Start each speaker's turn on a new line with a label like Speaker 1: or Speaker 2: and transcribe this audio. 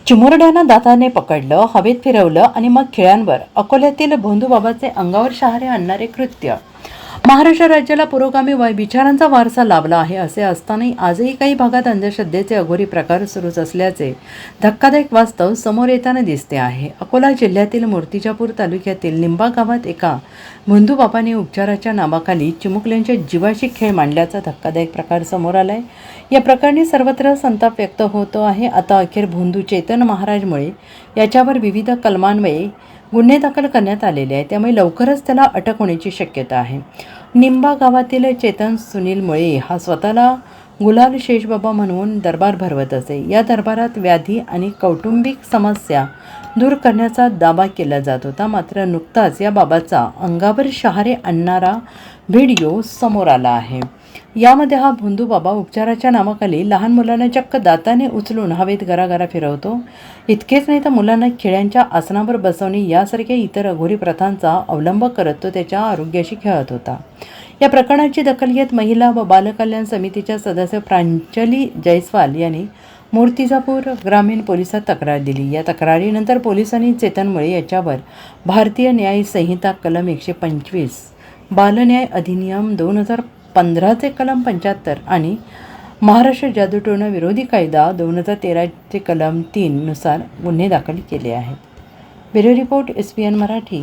Speaker 1: चिमुरड्यानं दाताने पकडलं, हवेत फिरवलं आणि मग खिळ्यांवर. अकोल्यातील भोंदूबाबाचे अंगावर शहारे आणणारे कृत्य. महाराष्ट्र राज्याला पुरोगामी विचारांचा वारसा लाभला आहे. असे असतानाही आजही काही भागात अंधश्रद्धेचे अघोरी प्रकार सुरूच असल्याचे धक्कादायक वास्तव समोर येताना दिसते आहे. अकोला जिल्ह्यातील मूर्तिजापूर तालुक्यातील निंबा गावात एका भोंदूबाबाने उपचाराच्या नावाखाली चिमुकल्यांच्या जीवाशी खेळ मांडल्याचा धक्कादायक प्रकार समोर आलाय. या प्रकरणी सर्वत्र संताप व्यक्त होतो आहे. आता अखेर भोंदू चेतन महाराजमुळे याच्यावर विविध कलमान्वये गुन्हे दाखल करण्यात आलेले आहे. त्यामुळे लवकरच त्याला अटक होण्याची शक्यता आहे. निंबा गावातील चेतन सुनील मुळे हा स्वतःला गुलाल शेषबाबा म्हणून दरबार भरवत असे. या दरबारात व्याधी आणि कौटुंबिक समस्या दूर करण्याचा दावा केला जात होता. मात्र नुकताच या बाबाचा अंगावर शहारे आणणारा व्हिडिओ समोर आला आहे. यामध्ये हा भोंदू बाबा उपचाराच्या नावाखाली लहान मुलांना चक्क दाताने उचलून हवेत गरागरा फिरवतो. इतकेच नाही तर मुलांना खिळ्यांच्या आसनावर बसवणे यासारख्या इतर अघोरी प्रथांचा अवलंब करत तो त्याच्या आरोग्याशी खेळत होता. या प्रकरणाची दखल घेत महिला व बालकल्याण समितीच्या सदस्य प्रांजली जयस्वाल यांनी मूर्तिजापूर ग्रामीण पोलिसात तक्रार दिली. या तक्रारीनंतर पोलिसांनी चेतन मुळे याच्यावर भारतीय न्याय संहिता कलम 125, बालन्याय अधिनियम 2015चे कलम 75 आणि महाराष्ट्र जादूटोणा विरोधी कायदा 2013चे कलम 3 नुसार गुन्हे दाखल केले आहेत. Bureau report SPN Marathi.